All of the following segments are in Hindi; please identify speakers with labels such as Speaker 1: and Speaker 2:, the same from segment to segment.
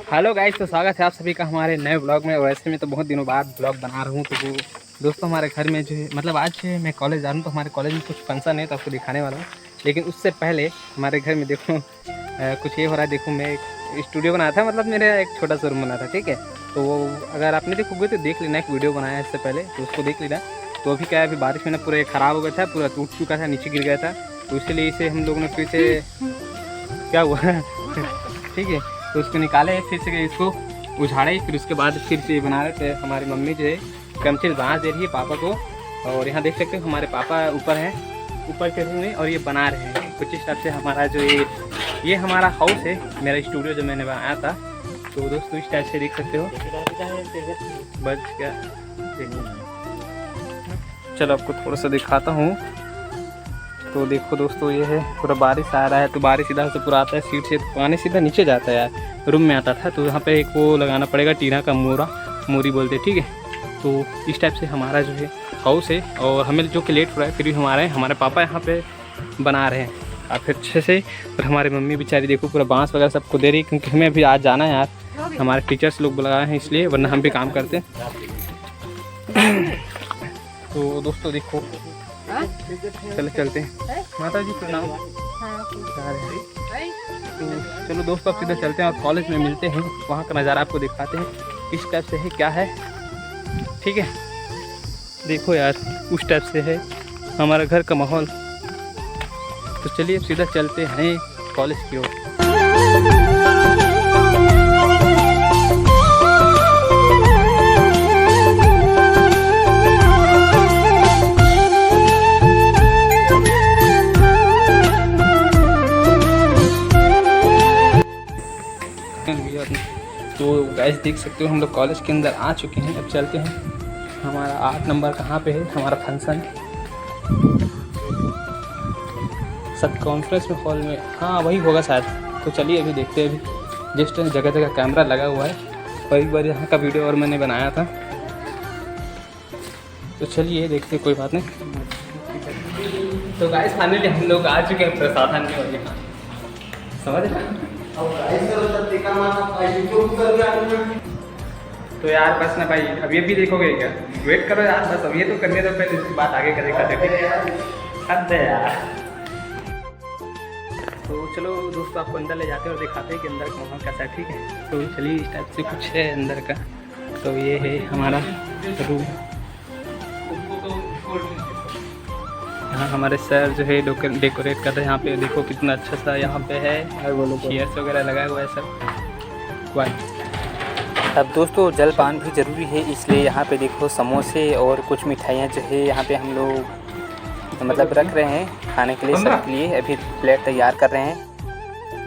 Speaker 1: हेलो गाइस, तो स्वागत है आप सभी का हमारे नए ब्लॉग में। वैसे मैं तो बहुत दिनों बाद ब्लॉग बना रहा हूँ। तो दोस्तों हमारे घर में जो है मतलब आज मैं कॉलेज जा रहा हूँ, तो हमारे कॉलेज में कुछ फंक्शन है तो आपको दिखाने वाला हूँ। लेकिन उससे पहले हमारे घर में देखो कुछ ये हो रहा है। देखो मैं एक स्टूडियो बनाया था, मतलब मेरा एक छोटा सा रूम बना था, ठीक है। तो वो अगर आपने देखोगे तो देख लेना, एक वीडियो बनाया इससे पहले, तो उसको देख लेना। तो अभी क्या है, अभी बारिश में ना पूरा ख़राब हो गया था, पूरा टूट चुका था, नीचे गिर गया था। तो इसलिए इसे हम लोगों ने फिर से क्या हुआ ठीक है, तो उसको निकाले, फिर से इसको उझाड़े, फिर उसके बाद फिर से बना रहे थे। हमारी मम्मी जो है गमछे बांस दे रही है पापा को। और यहाँ देख सकते हो हमारे पापा ऊपर हैं, ऊपर चढ़े हुए और ये बना रहे हैं कुछ इस टाइप से। हमारा जो ये हमारा हाउस है, मेरा स्टूडियो जो मैंने बनाया था। तो दोस्तों इस टाइप से देख सकते हो। बस क्या चलो आपको थोड़ा सा दिखाता हूँ। तो देखो दोस्तों, ये है पूरा बारिश आ रहा है, तो बारिश इधर से पूरा आता है सीट से, तो पानी सीधा नीचे जाता है यार। रूम में आता था, तो यहाँ पे एक वो लगाना पड़ेगा, टीना का मोरी बोलते, ठीक है। तो इस टाइप से हमारा जो है हाउस है। और हमें जो कि लेट हो रहा है, फिर भी हमारे पापा यहाँ पे बना रहे हैं काफ़ी अच्छे से। और हमारी मम्मी बेचारी देखो पूरा बाँस वगैरह सबको दे रही है, क्योंकि हमें अभी आज जाना है यार, हमारे टीचर्स लोग बुलाए हैं इसलिए, वरना हम भी काम करते हैं। तो दोस्तों देखो, चलते हैं। माता जी प्रणाम। तो चलो दोस्तों अब सीधा चलते हैं और कॉलेज में मिलते हैं, वहाँ का नज़ारा आपको दिखाते हैं किस टाइप से है, क्या है, ठीक है। देखो यार उस टाइप से है हमारा घर का माहौल। तो चलिए अब सीधा चलते हैं कॉलेज की ओर। तो गाइस देख सकते हो हम लोग कॉलेज के अंदर आ चुके हैं। अब चलते हैं, हमारा 8 नंबर कहाँ पे है हमारा फंक्शन, सब कॉन्फ्रेंस में हॉल में, हाँ वही होगा शायद। तो चलिए अभी देखते हैं। अभी जस्ट जगह जगह कैमरा लगा हुआ है, और एक बार यहाँ का वीडियो और मैंने बनाया था। तो चलिए देखते, कोई बात नहीं। तो गाइस फाइनली हम लोग आ चुके हैं प्रसाधन में, और यहाँ समझ। तो यार बस ना भाई, अब ये भी देखोगे क्या, वेट करो यार, बस अब ये तो करने दो, पहले उसकी बात आगे करेगा, ठीक है यार। तो चलो दोस्तों आपको अंदर ले जाते हैं और दिखाते हैं कि अंदर का माहौल कैसा है, ठीक है। तो चलिए इस टाइप से कुछ है अंदर का। तो ये है हमारा रूम, यहाँ हमारे सर जो है डेकोरेट कर रहे हैं। यहाँ पे देखो कितना अच्छा सा यहाँ पे है, चेयर्स वगैरह लगाया हुआ है सब वाइट।
Speaker 2: अब दोस्तों जलपान भी ज़रूरी है, इसलिए यहाँ पे देखो समोसे और कुछ मिठाइयाँ जो है यहाँ पे हम लोग मतलब रख रहे हैं खाने के लिए सबके लिए। अभी प्लेट तैयार कर रहे हैं,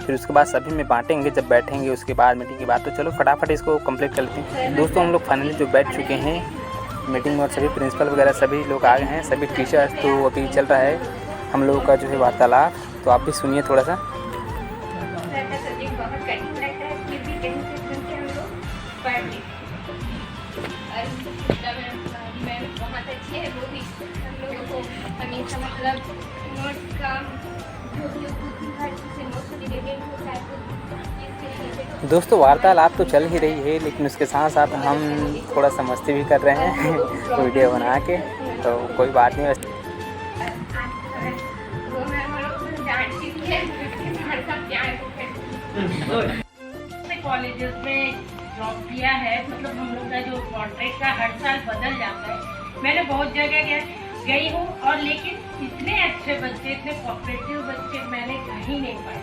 Speaker 2: फिर उसके बाद सभी में बांटेंगे जब बैठेंगे उसके बाद मीटिंग के बाद। तो चलो फटाफट इसको कंप्लीट कर लेते हैं। दोस्तों हम लोग फाइनली जो बैठ चुके हैं मीटिंग में, और सभी प्रिंसिपल वगैरह सभी लोग आ गए हैं, सभी टीचर्स। तो अभी चल रहा है हम लोगों का जो है वार्तालाप, तो आप भी सुनिए थोड़ा सा। दोस्तों वार्तालाप तो चल ही रही है, लेकिन उसके साथ साथ हम थोड़ा सा मस्ती भी कर रहे हैं वीडियो बना के, तो कोई बात नहीं।
Speaker 3: कॉलेजेस में जॉब किया है, मतलब हम लोग का जो कॉन्ट्रैक्ट का हर साल बदल जाता है। मैंने बहुत जगह गई हूँ, और लेकिन इतने अच्छे बच्चे, इतने कोऑपरेटिव बच्चे मैंने कहीं नहीं पाए।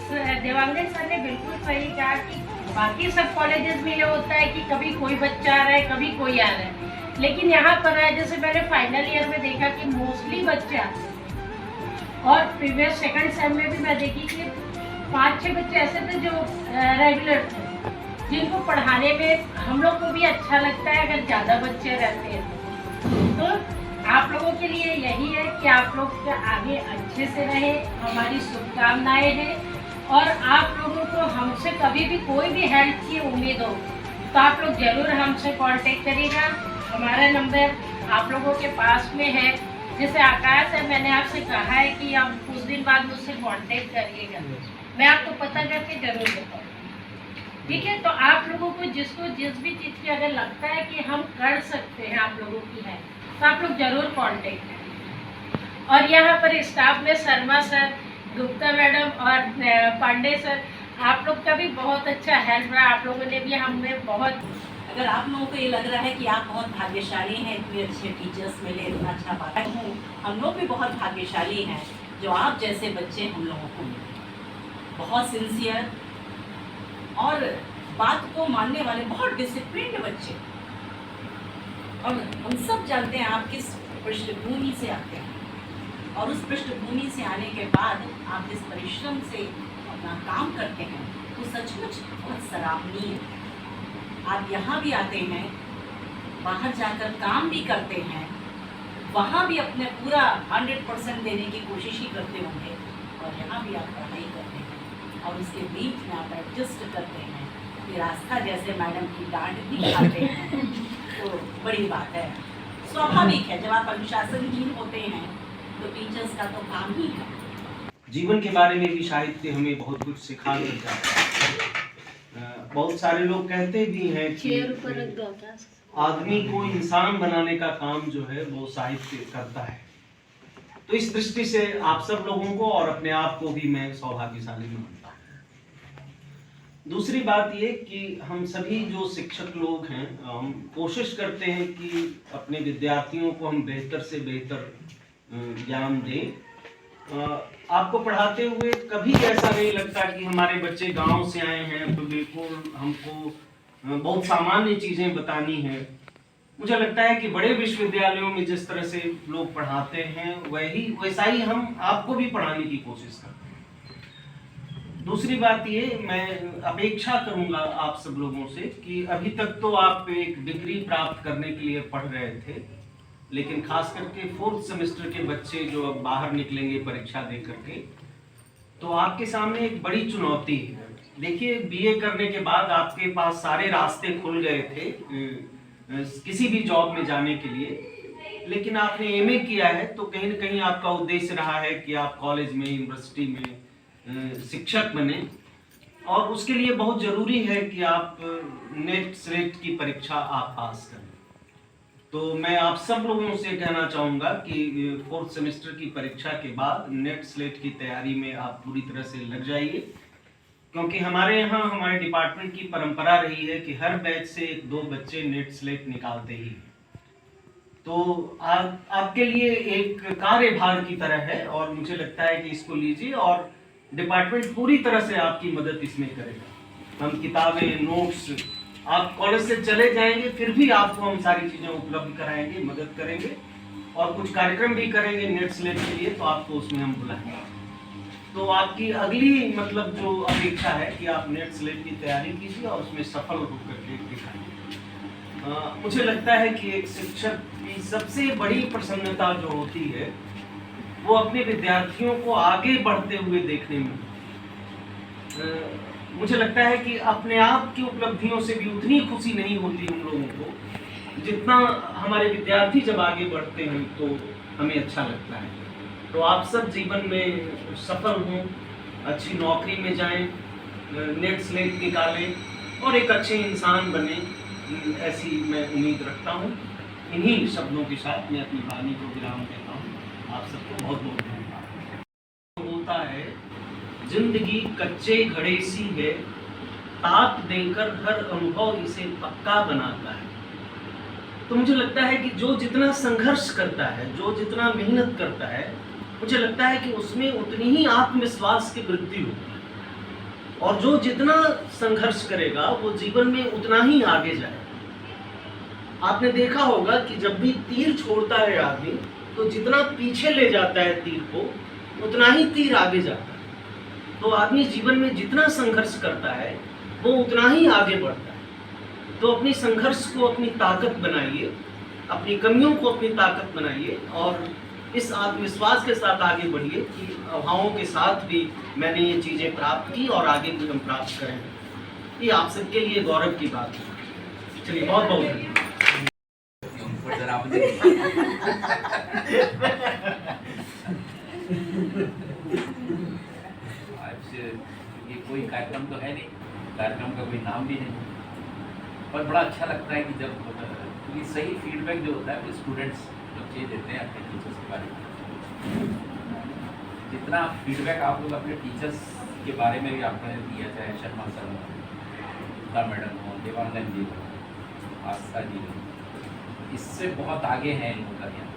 Speaker 3: तो देवांगन सर ने बिल्कुल सही कहा कि बाकी सब कॉलेजेस में ये होता है कि कभी कोई बच्चा आ रहा है, कभी कोई आ रहा है, लेकिन यहाँ पर है जैसे मैंने फाइनल ईयर में देखा कि मोस्टली बच्चे आते हैं। और प्रीवियस सेकंड सेम में भी मैं देखी कि 5-6 बच्चे ऐसे थे जो रेगुलर थे, जिनको पढ़ाने में हम लोग को भी अच्छा लगता है अगर ज़्यादा बच्चे रहते हैं। तो आप लोगों के लिए यही है कि आप लोग आगे अच्छे से रहे, हमारी शुभकामनाएं हैं। और आप लोगों को हमसे कभी भी कोई भी हेल्प की उम्मीद हो तो आप लोग ज़रूर हमसे कांटेक्ट करिएगा। हमारा नंबर आप लोगों के पास में है। जैसे आकाश है, मैंने आपसे कहा है कि आप कुछ दिन बाद मुझसे कांटेक्ट करिएगा, मैं आपको पता करके जरूर बताऊँ। ठीक है। तो आप लोगों को जिसको जिस भी चीज़ की अगर लगता है कि हम कर सकते हैं, आप लोगों की है, तो आप लोग जरूर कांटेक्ट करें। और यहाँ पर स्टाफ में शर्मा सर, गुप्ता मैडम और पांडे सर, आप लोग का भी बहुत अच्छा हेल्प रहा। आप लोगों ने भी हमें बहुत,
Speaker 4: अगर आप लोगों को ये लग रहा है कि आप बहुत भाग्यशाली हैं, इतने अच्छे टीचर्स मिले, इतना अच्छा पाठा हूँ, हम लोग भी बहुत भाग्यशाली हैं जो आप जैसे बच्चे हम लोगों को मिले, बहुत सिंसियर और बात को मानने वाले, बहुत डिसिप्लिन्ड बच्चे। और हम सब जानते हैं आप किस पृष्ठभूमि से आते हैं, और उस पृष्ठभूमि से आने के बाद आप जिस परिश्रम से अपना काम करते हैं वो सचमुच बहुत सराहनीय है। आप यहाँ भी आते हैं, बाहर जाकर काम भी करते हैं, वहाँ भी अपने पूरा 100% देने की कोशिश ही करते होंगे, और यहाँ भी आप पढ़ाई करते हैं और उसके बीच में आप एडजस्ट करते हैं, फिर आस्था जैसे मैडम की डांट भी खाते हैं, तो बड़ी बात है। स्वाभाविक है, जब आप अनुशासनहीन होते हैं तो टीचर्स का तो काम ही है।
Speaker 5: जीवन के बारे में भी साहित्य हमें बहुत कुछ सिखा कर जाता है। बहुत सारे लोग कहते भी हैं कि आदमी को इंसान बनाने का काम जो है वो साहित्य करता है। तो इस दृष्टि से आप सब लोगों को और अपने आप को भी मैं सौभाग्यशाली मानता हूँ। दूसरी बात ये कि हम सभी जो शिक्षक लोग हैं, हम कोशिश करते हैं कि अपने विद्यार्थियों को हम बेहतर से बेहतर ज्ञान दें। आपको पढ़ाते हुए कभी ऐसा नहीं लगता कि हमारे बच्चे गांव से आए हैं तो बिल्कुल हमको बहुत सामान्य चीजें बतानी है। मुझे लगता है कि बड़े विश्वविद्यालयों में जिस तरह से लोग पढ़ाते हैं वैसा ही हम आपको भी पढ़ाने की कोशिश करते हैं। दूसरी बात ये, मैं अपेक्षा करूंगा आप सब लोगों से कि अभी तक तो आप एक डिग्री प्राप्त करने के लिए पढ़ रहे थे, लेकिन खास करके 4th सेमेस्टर के बच्चे जो अब बाहर निकलेंगे परीक्षा दे करके, तो आपके सामने एक बड़ी चुनौती है। देखिए, बीए करने के बाद आपके पास सारे रास्ते खुल गए थे किसी भी जॉब में जाने के लिए, लेकिन आपने एमए किया है तो कहीं न कहीं आपका उद्देश्य रहा है कि आप कॉलेज में, यूनिवर्सिटी में शिक्षक बने, और उसके लिए बहुत जरूरी है कि आप नेट स्लेट की परीक्षा आप पास करें। तो मैं आप सब लोगों से कहना चाहूँगा कि 4th सेमेस्टर की परीक्षा के बाद नेट स्लेट की तैयारी में आप पूरी तरह से लग जाइए, क्योंकि हमारे यहाँ, हमारे डिपार्टमेंट की परंपरा रही है कि हर बैच से 1-2 बच्चे नेट स्लेट निकालते ही। तो आपके लिए एक कार्यभार की तरह है, और मुझे लगता है कि इसको लीजिए, और डिपार्टमेंट पूरी तरह से आपकी मदद इसमें करेगा। हम किताबें, नोट्स, आप कॉलेज से चले जाएंगे फिर भी आपको हम सारी चीज़ें उपलब्ध कराएंगे, मदद करेंगे, और कुछ कार्यक्रम भी करेंगे नेट स्लेट के लिए, तो आपको उसमें हम बुलाएंगे। तो आपकी अगली मतलब जो अपेक्षा है कि आप नेट स्लेट की तैयारी कीजिए और उसमें सफल होकर के दिखाइए। मुझे लगता है कि एक शिक्षक की सबसे बड़ी प्रसन्नता जो होती है वो अपने विद्यार्थियों को आगे बढ़ते हुए देखने में। मुझे लगता है कि अपने आप की उपलब्धियों से भी उतनी खुशी नहीं होती हम लोगों को जितना हमारे विद्यार्थी जब आगे बढ़ते हैं तो हमें अच्छा लगता है। तो आप सब जीवन में सफल हों, अच्छी नौकरी में जाएं, नेट स्लेट निकालें और एक अच्छे इंसान बने, ऐसी मैं उम्मीद रखता हूं। इन्हीं शब्दों के साथ मैं अपनी वाणी को विराम देता हूं। आप सबको बहुत बहुत धन्यवाद। होता है जिंदगी कच्चे घड़े सी है, ताप देकर हर अनुभव इसे पक्का बनाता है। तो मुझे लगता है कि जो जितना संघर्ष करता है, जो जितना मेहनत करता है, मुझे लगता है कि उसमें उतनी ही आत्मविश्वास की वृद्धि होती है, और जो जितना संघर्ष करेगा वो जीवन में उतना ही आगे जाएगा। आपने देखा होगा कि जब भी तीर छोड़ता है आदमी, तो जितना पीछे ले जाता है तीर को, उतना ही तीर आगे जाता है। तो आदमी जीवन में जितना संघर्ष करता है वो उतना ही आगे बढ़ता है। तो अपनी संघर्ष को अपनी ताकत बनाइए, अपनी कमियों को अपनी ताकत बनाइए, और इस आत्मविश्वास के साथ आगे बढ़िए कि अभावों के साथ भी मैंने ये चीज़ें प्राप्त की और आगे भी हम प्राप्त करेंगे। ये आप सबके लिए गौरव की बात है। चलिए, बहुत बहुत धन्यवाद।
Speaker 2: ये कोई कार्यक्रम तो है नहीं।
Speaker 6: कार्यक्रम का कोई नाम भी नहीं, पर बड़ा अच्छा लगता है कि जब क्योंकि सही फीडबैक जो होता है वो स्टूडेंट्स बच्चे देते हैं अपने टीचर्स के बारे में। जितना फीडबैक आप लोग अपने टीचर्स के बारे में भी आपने दिया, चाहे शर्मा सर हो, गीता मैडम हो, देवानंद जी हो, आस्था जी हो, इससे बहुत आगे हैं इन लोगों का ध्यान।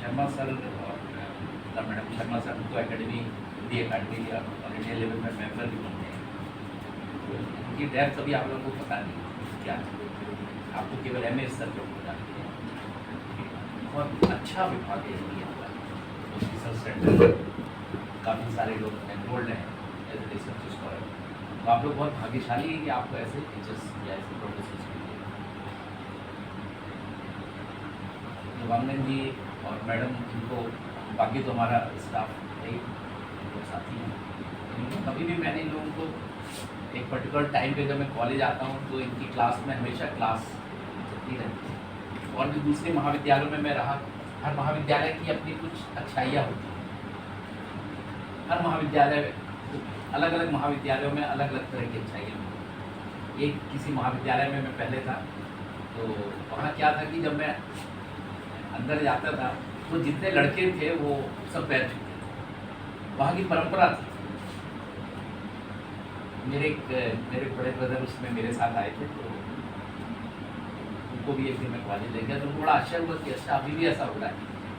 Speaker 6: शर्मा सर और गीता मैडम, शर्मा सर तो एकेडमी, हिंदी अकेडमी या ऑल इंडिया लेवल में मेम्बर भी बनते हैं। उनकी डेप्थ अभी आप लोगों को पता नहीं क्या है, आपको केवल MA स्तर पर पता है। बहुत अच्छा विभाग है हिंदी का, रिसर्च सेंटर, काफ़ी सारे लोग एनरोल्ड हैं एज ए रिसर्च स्कॉलर। तो आप लोग बहुत भाग्यशाली हैं कि आपको ऐसे टीचर्स या ऐसे प्रोफेसर्स मिले। देवानंद जी और मैडम, इनको बाकी तो हमारा स्टाफ है, लोग साथी हैं। कभी भी मैंने इन लोगों को एक पर्टिकुलर टाइम पे जब मैं कॉलेज आता हूँ तो इनकी क्लास में हमेशा क्लास चलती रहती है। और भी दूसरे महाविद्यालयों में मैं रहा, हर महाविद्यालय की अपनी कुछ अच्छाइयाँ होती हैं। हर महाविद्यालय, अलग अलग महाविद्यालयों में अलग अलग तरह की अच्छाइयाँ होती हैं। एक किसी महाविद्यालय में मैं पहले था, तो वहाँ क्या था कि जब मैं अंदर जाता था तो जितने लड़के थे वो सब पैर छूते थे, वहाँ की परंपरा थी। मेरे बड़े ब्रदर उसमें मेरे साथ आए थे, तो उनको भी एक दिन मैं कॉलेज ले गया, तो उनको बड़ा आश्चर्य हुआ कि अच्छा अभी भी ऐसा हो रहा है,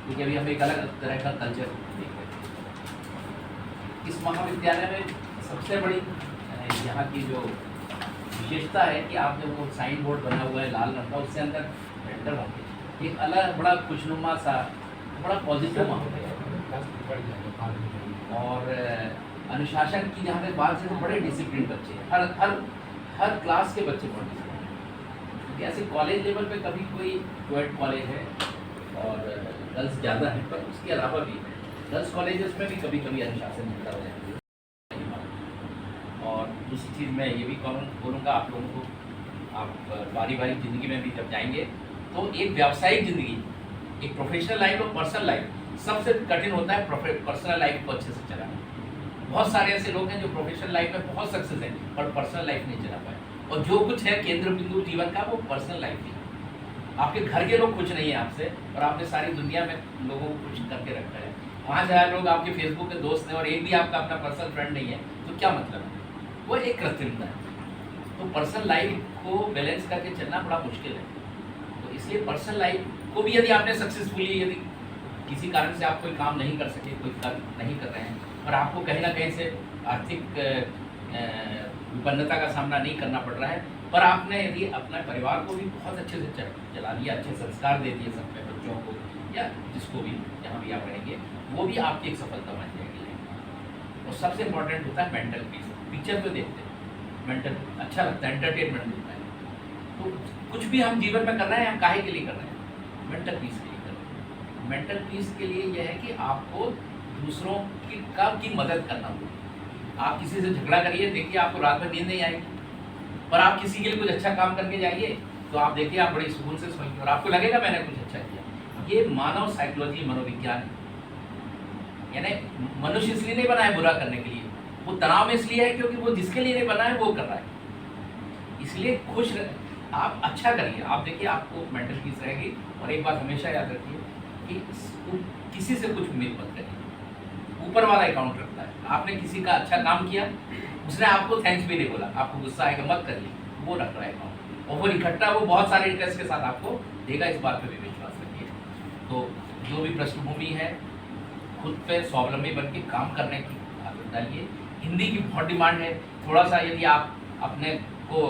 Speaker 6: क्योंकि अभी हम एक अलग तरह का कल्चर देख रहे थे। इस महाविद्यालय में सबसे बड़ी यहाँ की जो विशेषता है कि आप जब वो साइन बोर्ड बना हुआ है लाल रंग का, उससे अंदर एंटर होंगे, एक अलग बड़ा खुशनुमा सा बड़ा पॉजिटिव माहौल है। और अनुशासन की जहाँ तक बात है तो बड़े डिसिप्लिन बच्चे हैं, हर हर हर क्लास के बच्चे बहुत डिसिप्लिन, क्योंकि ऐसे कॉलेज लेवल पे कभी कोई कोएड कॉलेज है और गर्ल्स ज़्यादा है, पर उसके अलावा भी गर्ल्स कॉलेजेस में भी कभी कभी अनुशासन मिलता हो जाता है। और दूसरी चीज़ मैं ये भी बोलूँगा आप लोगों को, आप पारिवारिक ज़िंदगी में भी जब जाएंगे तो एक व्यावसायिक ज़िंदगी, एक प्रोफेशनल लाइफ और पर्सनल लाइफ, सबसे कठिन होता है पर्सनल लाइफ को अच्छे से चलाना। बहुत सारे ऐसे लोग हैं जो प्रोफेशनल लाइफ में बहुत सक्सेस हैं पर पर्सनल लाइफ नहीं चला पाए, और जो कुछ है केंद्र बिंदु जीवन का वो पर्सनल लाइफ है। आपके घर के लोग खुश नहीं है आपसे, और आपने सारी दुनिया में लोगों को खुश करके रखा है। 5000 लोग आपके फेसबुक के दोस्त हैं और एक भी आपका अपना पर्सनल फ्रेंड नहीं है, तो क्या मतलब है? वो एक कृत्रिमता है। तो पर्सनल लाइफ को बैलेंस करके चलना बड़ा मुश्किल है। तो इसलिए पर्सनल लाइफ को भी यदि आपने सक्सेसफुली, यदि किसी कारण से आप कोई काम नहीं कर सके, कोई कार्य नहीं कर रहे हैं, और आपको कहीं ना कहीं से आर्थिक विपन्नता का सामना नहीं करना पड़ रहा है, पर आपने यदि अपने परिवार को भी बहुत अच्छे से चला लिया, अच्छे संस्कार दे दिए सबके बच्चों को या जिसको भी, जहाँ भी आप रहेंगे, वो भी आपकी एक सफलता बन जाएगी। और सबसे इम्पोर्टेंट होता है मेंटल पीस। पिक्चर पे देखते हैं मेंटल अच्छा लगता है, एंटरटेनमेंट मिलता है। तो कुछ भी हम जीवन में कर रहे हैं, हम काहे के लिए कर रहे हैं? मेंटल पीस के लिए कर रहे हैं। मेंटल पीस के लिए यह है कि आपको दूसरों की मदद करना होगा। आप किसी से झगड़ा करिए, देखिए आपको रात में नींद नहीं आएगी, पर आप किसी के लिए कुछ अच्छा काम करके जाइए तो आप देखिए आप बड़ी सुकून से सोएंगे और आपको लगेगा मैंने कुछ अच्छा किया। ये मानव साइकोलॉजी, मनोविज्ञान, यानी मनुष्य इसलिए नहीं बना है बुरा करने के लिए, वो तनाव में इसलिए है क्योंकि वो जिसके लिए नहीं बना है वो कर रहा है। इसलिए खुश आप अच्छा करिए, आप देखिए आपको मेंटल पीस रहेगी। और एक बात हमेशा याद रखिए कि किसी से कुछ उम्मीद मत करिए, ऊपर वाला अकाउंट रखता है। आपने किसी का अच्छा काम किया, उसने आपको थैंक्स भी नहीं बोला, आपको गुस्सा आएगा, मत करिए, वो रख रहा है अकाउंट, और वो इकट्ठा वो बहुत सारे इंटरेस्ट के साथ आपको देगा, इस बात पे भी विश्वास रखिए। तो जो भी पृष्ठभूमि है, खुद पे स्वावलंबी बन के काम करने की आदत डालिए। हिंदी की बहुत डिमांड है, थोड़ा सा यदि आप अपने को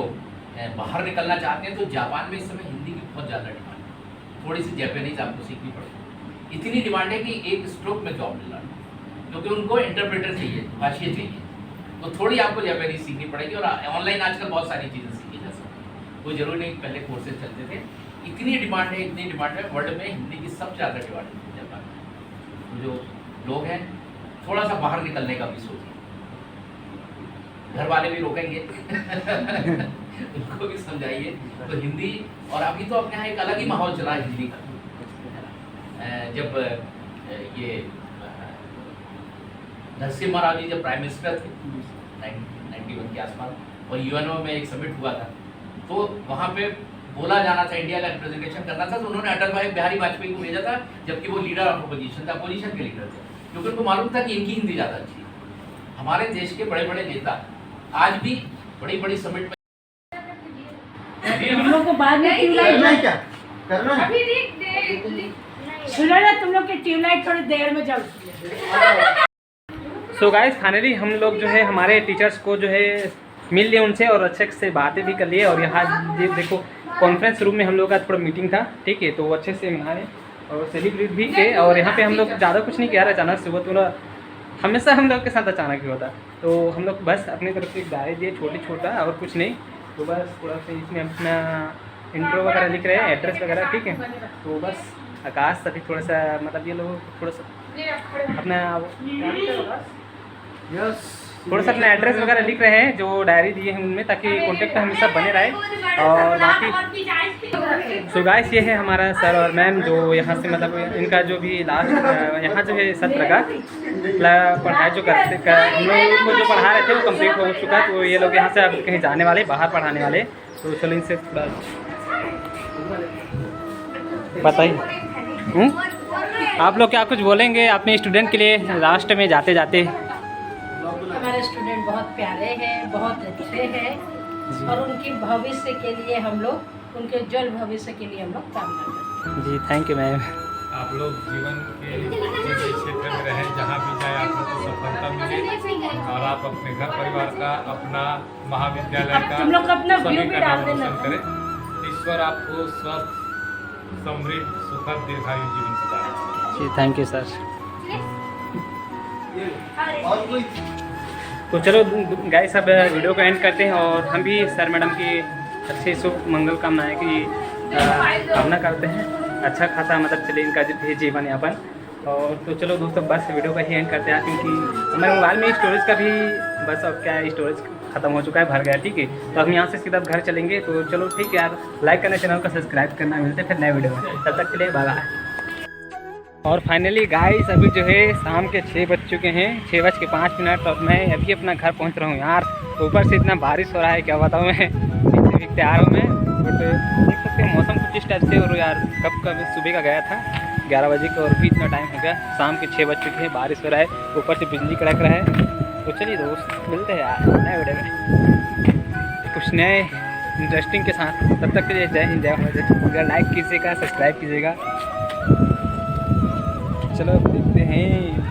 Speaker 6: बाहर निकलना चाहते हैं तो जापान में इस समय हिंदी की बहुत ज़्यादा डिमांड है। थोड़ी सी जापानीज आपको सीखनी पड़ेगी, इतनी डिमांड है कि एक स्ट्रोक में जॉब मिल रहा है, क्योंकि उनको इंटरप्रेटर चाहिए, भाषिया चाहिए। तो थोड़ी आपको जापानीज सीखनी पड़ेगी, और ऑनलाइन आजकल बहुत सारी चीज़ें सीखी जा सकती हैं, कोई ज़रूरी नहीं पहले कोर्सेज चलते थे। इतनी डिमांड है, इतनी डिमांड है, वर्ल्ड में हिंदी की सबसे ज़्यादा डिमांड है जापान में। तो जो लोग हैं थोड़ा सा बाहर निकलने का भी सोचिए, घर वाले भी रोकेंगे उनको भी समझाइए। तो हिंदी, और अभी तो अपने यहाँ एक अलग ही माहौल चला है हिंदी का। जब ये नरसिम्हा राव जी जब प्राइम मिनिस्टर थे 1991 के आसपास, और यूएनओ में एक समिट हुआ था, तो वहाँ पे बोला जाना था, इंडिया का रिप्रेजेंटेशन करना था, तो उन्होंने अटल बिहारी वाजपेयी को भेजा था, जबकि वो लीडर ऑफ अपोजिशन था, अपोजिशन के लीडर थे, क्योंकि उनको मालूम था कि इनकी हिंदी ज़्यादा अच्छी है। हमारे देश के बड़े बड़े नेता आज भी बड़ी बड़ी समिट में
Speaker 4: हम लोग को बाद में ट्यूबलाइट सुनो ना, तुम लोग की ट्यूबलाइट थोड़ी देर में जल।
Speaker 1: सो गाइस फाइनली हम लोग जो है हमारे टीचर्स को जो है मिल लिए उनसे और अच्छे से बातें भी कर लिए, और यहाँ ये देखो कॉन्फ्रेंस रूम में हम लोग का थोड़ा मीटिंग था, ठीक है, तो वो अच्छे से मनाए और सेलिब्रेट भी किए। और यहाँ पे हम लोग ज़्यादा कुछ नहीं किया, अचानक से वो थोड़ा हमेशा हम लोग के साथ अचानक ही होता, तो हम लोग बस अपनी तरफ से एक डायरी दिए छोटा और कुछ नहीं, तो बस थोड़ा सा इसमें अपना इंट्रो वगैरह लिख रहे हैं, एड्रेस वगैरह, ठीक है। तो बस आकाश सभी थोड़ा सा मतलब ये लोग थोड़ा सा अपना थोड़ा सा अपना एड्रेस वगैरह लिख रहे हैं जो डायरी दिए हैं उनमें, ताकि कॉन्टेक्ट हमेशा बने रहे। और बाकी सो गाइस ये है हमारा सर और मैम जो यहाँ से मतलब इनका जो भी लास्ट यहाँ जो है सत्र का पढ़ाई जो करते हम लोग को जो पढ़ा रहे थे वो कंप्लीट हो चुका है, तो ये लोग यहाँ से अब कहीं जाने वाले, बाहर पढ़ाने वाले, तो चलो इनसे थोड़ा बताइए। आप लोग क्या कुछ बोलेंगे अपने स्टूडेंट के लिए लास्ट में जाते जाते?
Speaker 7: हमारे स्टूडेंट बहुत प्यारे हैं, बहुत अच्छे हैं, और उनके भविष्य के लिए हम लोग, उनके उज्जवल भविष्य के लिए हम लोग काम करते हैं।
Speaker 1: जी थैंक यू मैम।
Speaker 8: आप लोग जीवन के किसी भी क्षेत्र में रहें, जहाँ भी जाए आप लोग को सफलता मिले, और आप अपने घर परिवार का, अपना महाविद्यालय का,
Speaker 4: तुम लोग अपना व्यू
Speaker 8: सभी
Speaker 4: भी
Speaker 8: का
Speaker 4: डाल
Speaker 8: नाम
Speaker 4: देना।
Speaker 8: रोशन करें। ईश्वर आपको स्वस्थ, समृद्ध, सुखद, दीर्घायु जीवन प्रदान।
Speaker 1: जी थैंक यू सर। तो चलो गाइस अब वीडियो को एंड करते हैं, और हम भी सर मैडम की अच्छे शुभ मंगल कामनाएं की कामना करते हैं, अच्छा खासा मतलब चले इनका जो भी जीवन यापन। और तो चलो दोस्तों बस वीडियो का ही एंड करते हैं, क्योंकि हमारे मोबाइल में स्टोरेज का भी बस अब क्या है स्टोरेज ख़त्म हो चुका है, भर गया, ठीक है। तो हम यहाँ से सीधा घर चलेंगे, तो चलो ठीक है यार, लाइक करना, चैनल को सब्सक्राइब करना, मिलते फिर नए वीडियो में, तब तक के लिए बाय बाय। और फाइनली गाइस अभी जो है शाम के 6 बज चुके हैं, 6:05, और मैं अभी अपना घर पहुंच रहा हूं यार। ऊपर से इतना बारिश हो रहा है क्या बताऊं, मैं भीगते भीगते आ रहा हूँ मैं, बट देख सकते हैं मौसम कुछ इस टाइप से। और यार कब सुबह का गया था 11 बजे का, और भी इतना टाइम हो गया, शाम के 6 बज चुके हैं, बारिश हो रहा है, ऊपर से बिजली कड़क रहा है। तो चलिए दोस्त मिलते हैं यार नए वीडियो में कुछ नए इंटरेस्टिंग के साथ, तब तक के लिए जय हिंद, जय भारत। अगर लाइक कीजिएगा, सब्सक्राइब कीजिएगा, चलो।